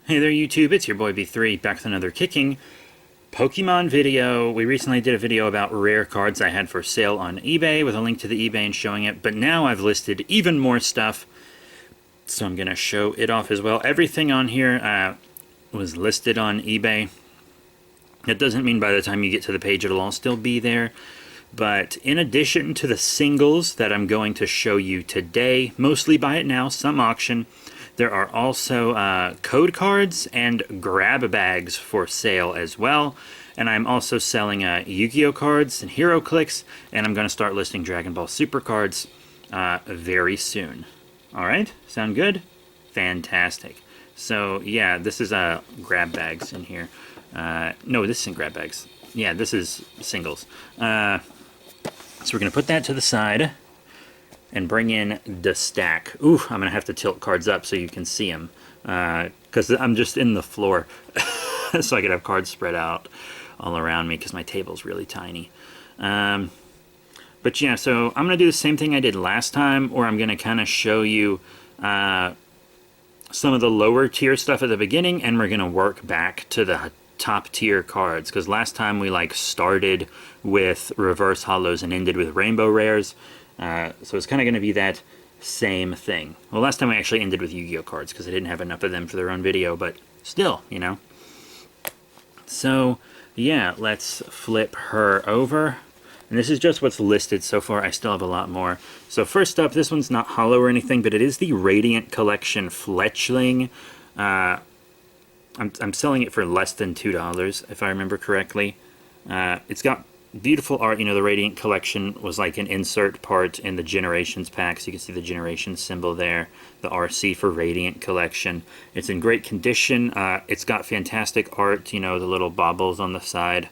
Hey there YouTube, it's your boy B3, back with another kicking Pokemon video. We recently did a video about rare cards I had for sale on eBay with a link to the eBay and showing it, but now I've listed even more stuff, so I'm going to show it off as well. Everything on here was listed on eBay. That doesn't mean by the time you get to the page it'll all still be there, but in addition to the singles that I'm going to show you today, mostly buy it now, some auction, there are also code cards and grab bags for sale as well. And I'm also selling Yu-Gi-Oh cards and Hero Clicks, and I'm going to start listing Dragon Ball Super cards very soon. Alright, sound good? Fantastic. So yeah, this is grab bags in here. No, this isn't grab bags. Yeah, this is singles. So we're going to put that to the side and bring in the stack. Ooh, I'm going to have to tilt cards up so you can see them. Because I'm just in the floor. So I could have cards spread out all around me because my table's really tiny. But yeah, so I'm going to do the same thing I did last time, or I'm going to kind of show you some of the lower tier stuff at the beginning, and we're going to work back to the top tier cards. Because last time we started with reverse hollows and ended with rainbow rares. So it's kind of going to be that same thing. Well, last time we actually ended with Yu-Gi-Oh cards because I didn't have enough of them for their own video, but still, you know. So, yeah, let's flip her over. And this is just what's listed so far. I still have a lot more. So first up, this one's not hollow or anything, but it is the Radiant Collection Fletchling. I'm selling it for less than $2, if I remember correctly. It's got beautiful art. You know, the Radiant Collection was like an insert part in the Generations pack, so you can see the Generations symbol there, the RC for Radiant Collection. It's in great condition. It's got fantastic art, you know, the little baubles on the side.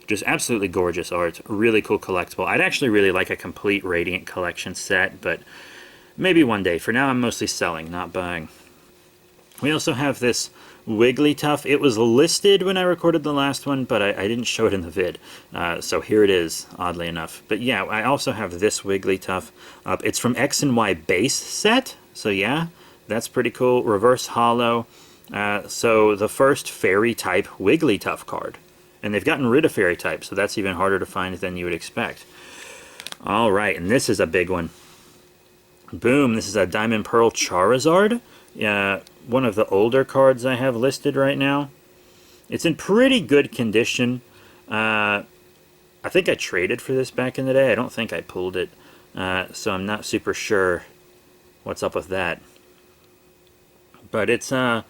Just absolutely gorgeous art. Really cool collectible. I'd actually really like a complete Radiant Collection set, but maybe one day. For now, I'm mostly selling, not buying. We also have this Wigglytuff. It was listed when I recorded the last one, but I didn't show it in the vid. So here it is, oddly enough. But yeah, I also have this Wigglytuff. It's from X and Y base set. So yeah, that's pretty cool. Reverse hollow. So the first fairy type Wigglytuff card. And they've gotten rid of fairy type, so that's even harder to find than you would expect. Alright, and this is a big one. Boom, this is a Diamond Pearl Charizard. One of the older cards I have listed right now. It's in pretty good condition. I think I traded for this back in the day. I don't think I pulled it. So I'm not super sure what's up with that. But it's, you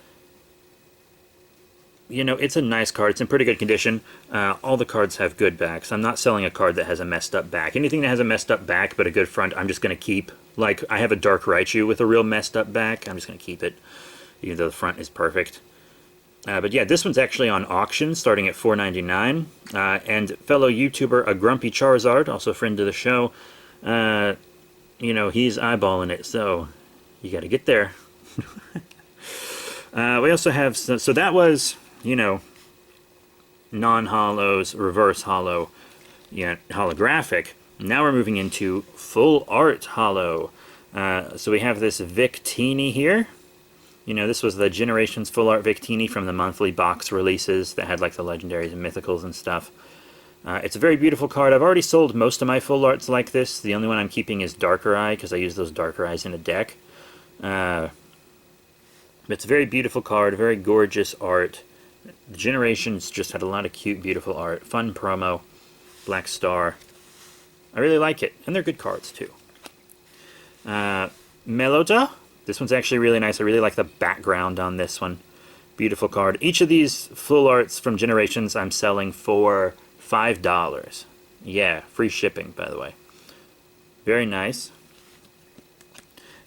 know, it's a nice card. It's in pretty good condition. All the cards have good backs. I'm not selling a card that has a messed up back. Anything that has a messed up back but a good front, I'm just going to keep. Like, I have a Dark Raichu with a real messed up back. I'm just going to keep it, even though the front is perfect. But yeah, this one's actually on auction, starting at $4.99. And fellow YouTuber, a Grumpy Charizard, also a friend of the show, you know, he's eyeballing it, so you got to get there. We also have, so that was, you know, non-hollows, reverse hollow, yeah, holographic. Now we're moving into full art hollow. So we have this Victini here. You know, this was the Generations full art Victini from the monthly box releases that had like the legendaries and mythicals and stuff. It's a very beautiful card. I've already sold most of my full arts like this. The only one I'm keeping is Darker Eye because I use those Darker Eyes in a deck. But it's a very beautiful card, very gorgeous art. The Generations just had a lot of cute, beautiful art. Fun promo. Black Star. I really like it, and they're good cards too. Melota. This one's actually really nice. I really like the background on this one. Beautiful card. Each of these full arts from Generations I'm selling for $5. Yeah, free shipping, by the way. Very nice.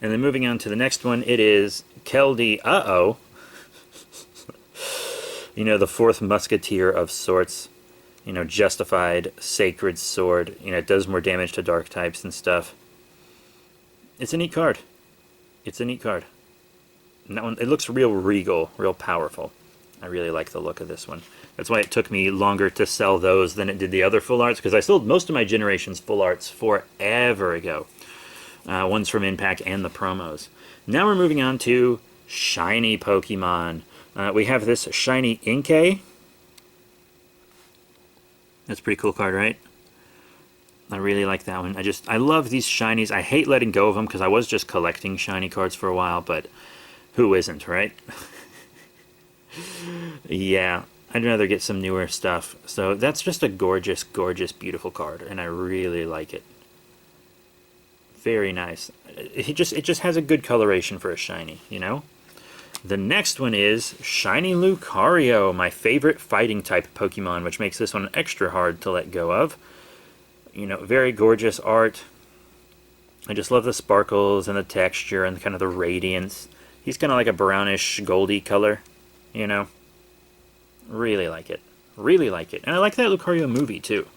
And then moving on to the next one, it is Keldy. Uh-oh. You know, the fourth musketeer of sorts. You know, justified sacred sword. You know, it does more damage to dark types and stuff. It's a neat card. It's a neat card. And that one, it looks real regal, real powerful. I really like the look of this one. That's why it took me longer to sell those than it did the other full arts, because I sold most of my Generations full arts forever ago. Ones from Impact and the promos. Now we're moving on to shiny Pokemon. We have this shiny Inkay. That's a pretty cool card, right? I really like that one. I love these shinies. I hate letting go of them because I was just collecting shiny cards for a while, but who isn't, right? Yeah, I'd rather get some newer stuff. So that's just a gorgeous, gorgeous, beautiful card, and I really like it. Very nice. It just has a good coloration for a shiny, you know? The next one is Shiny Lucario, my favorite fighting type Pokemon, which makes this one extra hard to let go of. You know, very gorgeous art. I just love the sparkles and the texture and kind of the radiance. He's kind of like a brownish goldy color, you know? Really like it. Really like it. And I like that Lucario movie, too.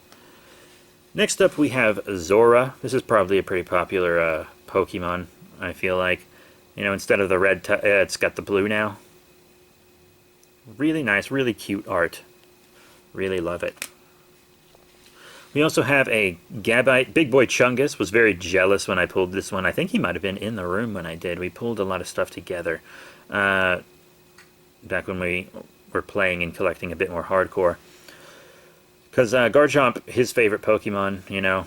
Next up, we have Zora. This is probably a pretty popular Pokemon, I feel like. You know, instead of the red, it's got the blue now. Really nice, really cute art. Really love it. We also have a Gabite. Big Boy Chungus was very jealous when I pulled this one. I think he might have been in the room when I did. We pulled a lot of stuff together. Back when we were playing and collecting a bit more hardcore. Because Garchomp, his favorite Pokemon, you know,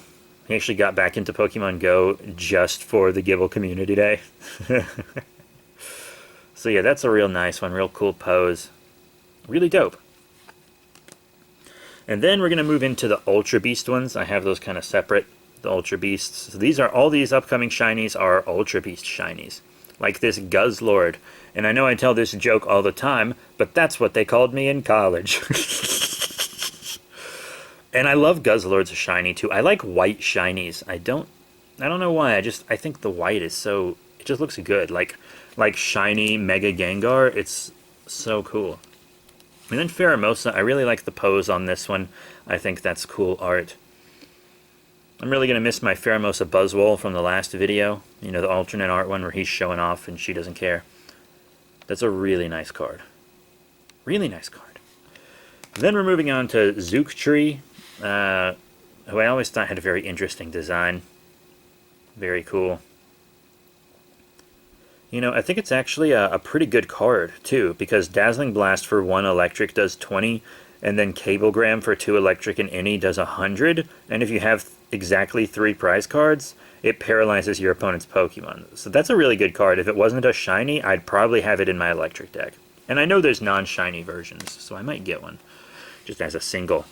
he actually got back into Pokemon Go just for the Gible Community Day. So yeah, that's a real nice one, real cool pose. Really dope. And then we're going to move into the Ultra Beast ones. I have those kind of separate, the Ultra Beasts. So these are, all these upcoming shinies are Ultra Beast shinies. Like this Guzzlord. And I know I tell this joke all the time, but that's what they called me in college. And I love Guzzlord's shiny too. I like white shinies. I don't know why. I think the white is so, it just looks good. Like shiny Mega Gengar. It's so cool. And then Pheromosa, I really like the pose on this one. I think that's cool art. I'm really going to miss my Pheromosa Buzzwole from the last video. You know, the alternate art one where he's showing off and she doesn't care. That's a really nice card. Really nice card. Then we're moving on to Zooktree, who I always thought had a very interesting design. Very cool. You know, I think it's actually a pretty good card, too, because Dazzling Blast for 1 electric does 20, and then Cablegram for 2 electric and any does 100, and if you have exactly 3 prize cards, it paralyzes your opponent's Pokemon. So that's a really good card. If it wasn't a shiny, I'd probably have it in my electric deck. And I know there's non-shiny versions, so I might get one, just as a single.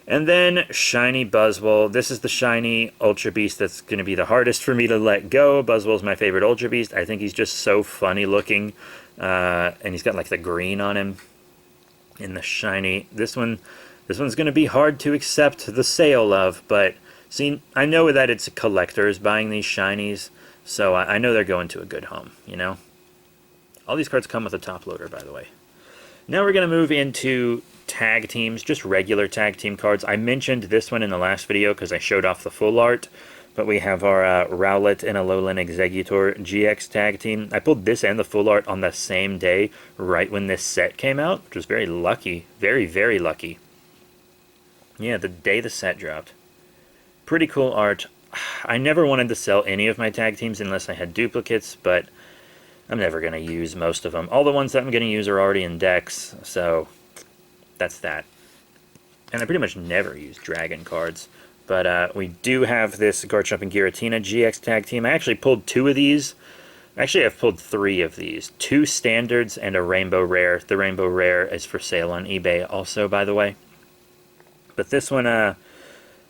And then Shiny Buzzwole. This is the shiny Ultra Beast that's going to be the hardest for me to let go. Buzzwole's my favorite Ultra Beast. I think he's just so funny looking. And he's got like the green on him in the shiny. This one's going to be hard to accept the sale of. But see, I know that it's collectors buying these shinies. So I know they're going to a good home, you know. All these cards come with a top loader, by the way. Now we're going to move into tag teams, just regular tag team cards. I mentioned this one in the last video because I showed off the full art, but we have our Rowlet and Alolan Exeggutor GX Tag Team. I pulled this and the full art on the same day, right when this set came out, which was very lucky. Very, very lucky. Yeah, the day the set dropped. Pretty cool art. I never wanted to sell any of my tag teams unless I had duplicates, but I'm never going to use most of them. All the ones that I'm going to use are already in decks, so that's that. And I pretty much never use dragon cards. But we do have this Garchomp and Giratina GX Tag Team. I actually pulled 2 of these. Actually, I've pulled 3 of these. 2 standards and a Rainbow Rare. The Rainbow Rare is for sale on eBay also, by the way. But this one, I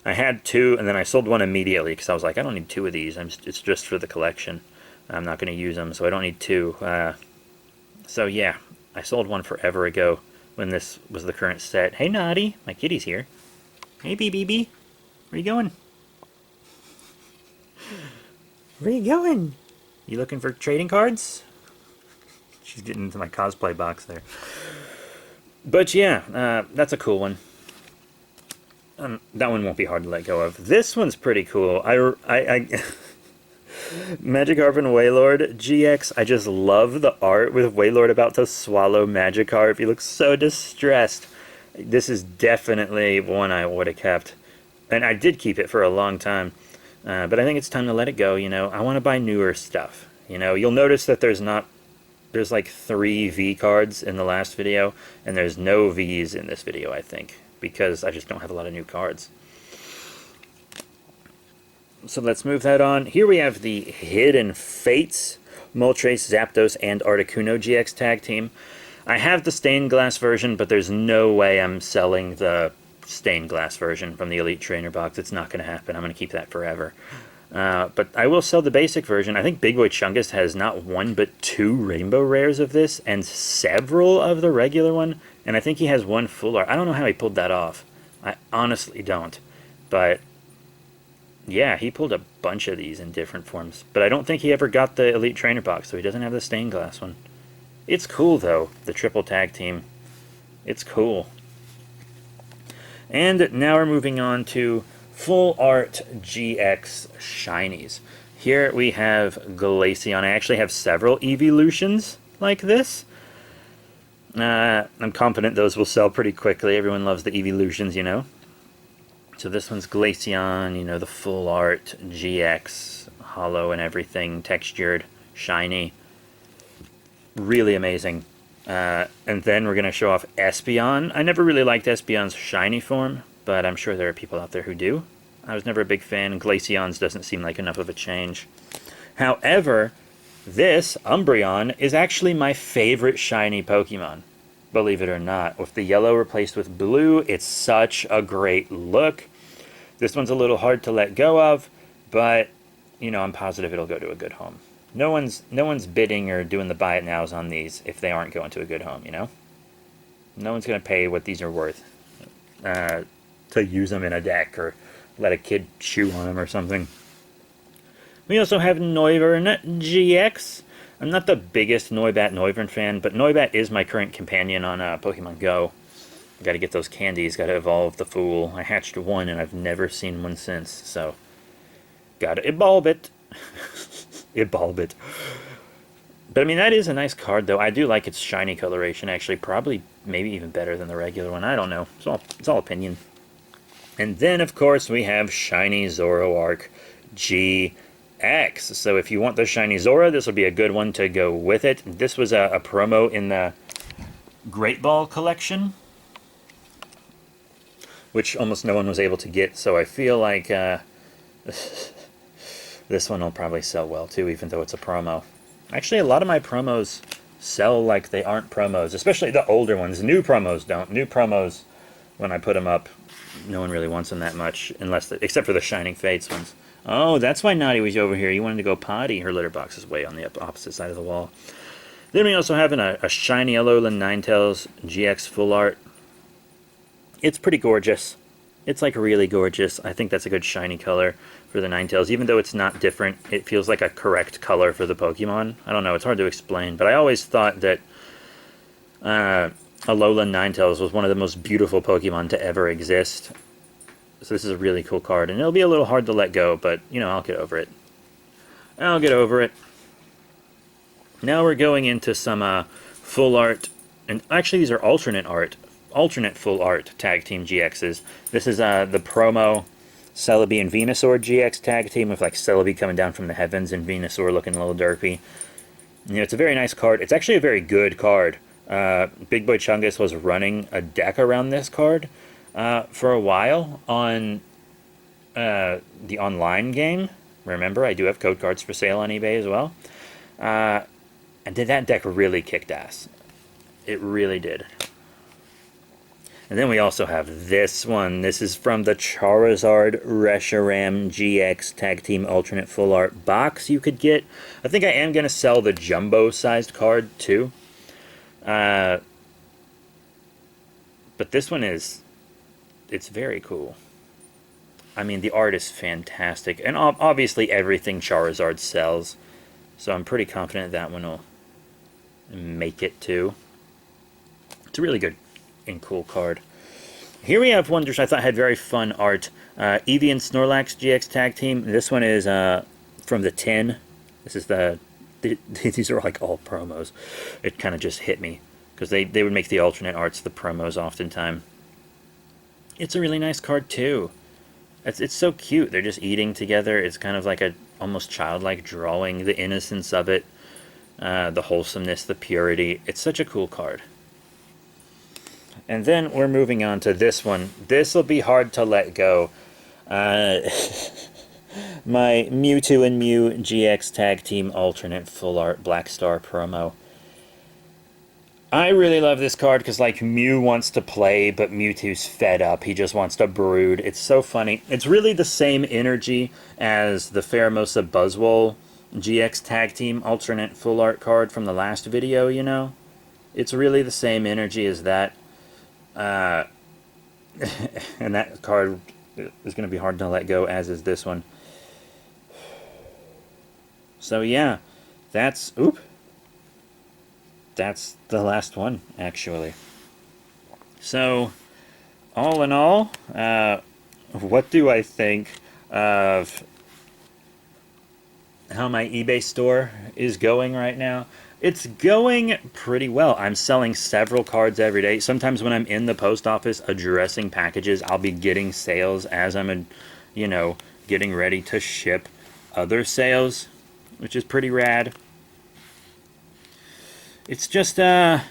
had 2, and then I sold one immediately because I was like, I don't need 2 of these. It's just for the collection. I'm not going to use them, so I don't need 2. So yeah, I sold one forever ago when this was the current set. Hey, Naughty, my kitty's here. Hey, BBB, where you going? Where you going? You looking for trading cards? She's getting into my cosplay box there. But yeah, that's a cool one. That one won't be hard to let go of. This one's pretty cool. Magikarp and Wailord GX. I just love the art with Wailord about to swallow Magikarp. He looks so distressed. This is definitely one I would have kept. And I did keep it for a long time. But I think it's time to let it go, you know. I want to buy newer stuff. You know, you'll notice that there's not there's like 3 V cards in the last video, and there's no Vs in this video, I think, because I just don't have a lot of new cards. So let's move that on. Here we have the Hidden Fates, Moltres, Zapdos, and Articuno GX Tag Team. I have the stained glass version, but there's no way I'm selling the stained glass version from the Elite Trainer box. It's not going to happen. I'm going to keep that forever. But I will sell the basic version. I think Big Boy Chungus has not 1 but 2 rainbow rares of this, and several of the regular one, and I think he has 1 full art. I don't know how he pulled that off. I honestly don't. But yeah, he pulled a bunch of these in different forms. But I don't think he ever got the Elite Trainer box, so he doesn't have the stained glass one. It's cool, though, the triple tag team. It's cool. And now we're moving on to Full Art GX Shinies. Here we have Glaceon. I actually have several evolutions like this. I'm confident those will sell pretty quickly. Everyone loves the evolutions, you know. So this one's Glaceon, you know, the Full Art GX, hollow and everything, textured, shiny. Really amazing. And then we're going to show off Espeon. I never really liked Espeon's shiny form, but I'm sure there are people out there who do. I was never a big fan. Glaceon's doesn't seem like enough of a change. However, this Umbreon is actually my favorite shiny Pokemon, believe it or not. With the yellow replaced with blue, it's such a great look. This one's a little hard to let go of, but, you know, I'm positive it'll go to a good home. No one's bidding or doing the buy it nows on these if they aren't going to a good home, you know? No one's going to pay what these are worth to use them in a deck or let a kid chew on them or something. We also have Noivern GX. I'm not the biggest Noibat-Noivern fan, but Noibat is my current companion on Pokemon Go. Got to get those candies, got to evolve the Fool. I hatched one and I've never seen one since, so got to evolve it. Evolve it. But I mean, that is a nice card, though. I do like its shiny coloration, actually. Probably, maybe even better than the regular one. I don't know. It's all opinion. And then, of course, we have Shiny Zoroark GX. So if you want the Shiny Zora, this will be a good one to go with it. This was a promo in the Great Ball collection, which almost no one was able to get. So I feel like this one will probably sell well, too, even though it's a promo. Actually, a lot of my promos sell like they aren't promos, especially the older ones. New promos don't. New promos, when I put them up, no one really wants them that much, except for the Shining Fates ones. Oh, that's why Naughty was over here. You wanted to go potty. Her litter box is way on the opposite side of the wall. Then we also have a shiny Alolan Ninetales GX Full Art. It's pretty gorgeous. It's like really gorgeous. I think that's a good shiny color for the Ninetales. Even though it's not different, it feels like a correct color for the Pokemon. I don't know, it's hard to explain, but I always thought that Alolan Ninetales was one of the most beautiful Pokemon to ever exist. So this is a really cool card, and it'll be a little hard to let go, but, you know, I'll get over it. I'll get over it. Now we're going into some full art, and actually these are alternate full art Tag Team GXs. This is the promo Celebi and Venusaur GX Tag Team with like Celebi coming down from the heavens and Venusaur looking a little derpy. You know, it's a very nice card. It's actually a very good card. Big Boy Chungus was running a deck around this card for a while on the online game. Remember, I do have code cards for sale on eBay as well. And that deck really kicked ass. It really did. And then we also have this one. This is from the Charizard Reshiram GX Tag Team Alternate Full Art box you could get. I think I am going to sell the jumbo-sized card, too. But this one it's very cool. I mean, the art is fantastic. And obviously everything Charizard sells. So I'm pretty confident that one will make it, too. It's a really good and cool card. Here we have one which I thought had very fun art. Evie and Snorlax GX Tag Team. This one is from the tin. This is these are like all promos. It kind of just hit me because they would make the alternate arts the promos oftentimes. It's a really nice card too. It's so cute. They're just eating together. It's kind of like a almost childlike drawing, the innocence of it. The wholesomeness, the purity. It's such a cool card. And then we're moving on to this one. This will be hard to let go. My Mewtwo and Mew GX Tag Team Alternate Full Art Black Star promo. I really love this card because, like, Mew wants to play, but Mewtwo's fed up. He just wants to brood. It's so funny. It's really the same energy as the Pheromosa Buzzwole GX Tag Team Alternate Full Art card from the last video, you know? It's really the same energy as that. And that card is going to be hard to let go, as is this one. So, yeah. That's the last one, actually. So, all in all, what do I think of how my eBay store is going right now? It's going pretty well. I'm selling several cards every day. Sometimes when I'm in the post office addressing packages, I'll be getting sales as I'm, getting ready to ship other sales, which is pretty rad. It's just, it's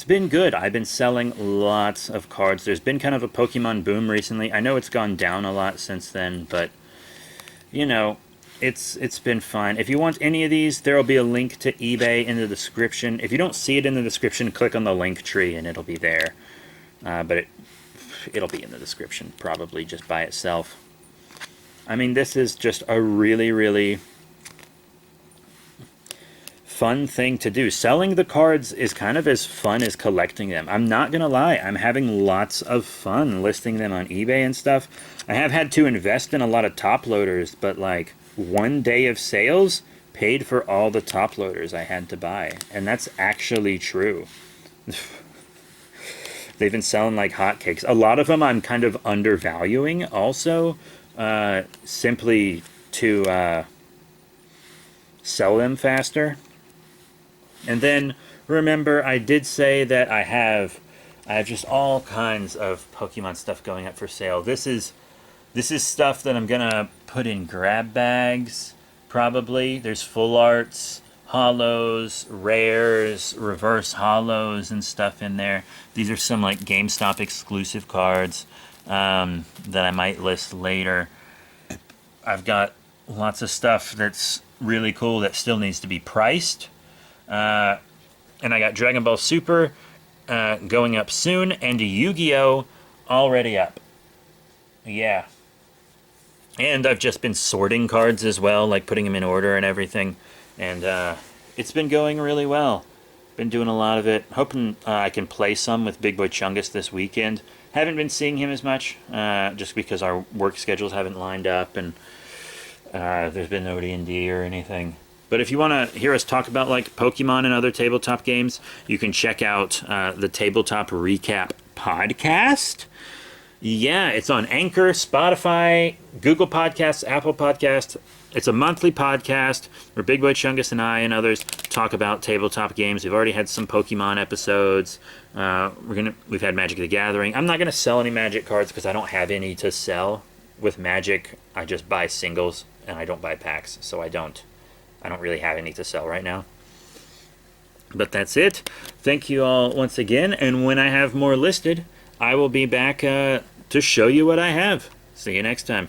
been good. I've been selling lots of cards. There's been kind of a Pokemon boom recently. I know it's gone down a lot since then, but, it's been fine. If you want any of these, there will be a link to eBay in the description. If you don't see it in the description, click on the link tree and it'll be there. But it'll be in the description, probably, just by itself. I mean, this is just a really, really fun thing to do. Selling the cards is kind of as fun as collecting them. I'm not gonna lie, I'm having lots of fun listing them on eBay and stuff. I have had to invest in a lot of top loaders, but like one day of sales paid for all the top loaders I had to buy, and that's actually true. They've been selling like hotcakes. A lot of them I'm kind of undervaluing also, simply to sell them faster. And then, remember, I did say that I have just all kinds of Pokemon stuff going up for sale. This is stuff that I'm gonna put in grab bags, probably. There's full arts, holos, rares, reverse holos, and stuff in there. These are some like GameStop exclusive cards that I might list later. I've got lots of stuff that's really cool that still needs to be priced. And I got Dragon Ball Super going up soon, and Yu-Gi-Oh! Already up. Yeah. And I've just been sorting cards as well, like putting them in order and everything. And it's been going really well. Been doing a lot of it. Hoping I can play some with Big Boy Chungus this weekend. Haven't been seeing him as much, just because our work schedules haven't lined up, and there's been no D&D or anything. But if you want to hear us talk about like Pokemon and other tabletop games, you can check out the Tabletop Recap podcast. Yeah, it's on Anchor, Spotify, Google Podcasts, Apple Podcasts. It's a monthly podcast where Big Boy Chungus and I and others talk about tabletop games. We've already had some Pokemon episodes. We've had Magic the Gathering. I'm not gonna sell any Magic cards because I don't have any to sell. With Magic, I just buy singles and I don't buy packs, so I don't really have any to sell right now. But that's it. Thank you all once again, and when I have more listed, I will be back to show you what I have. See you next time.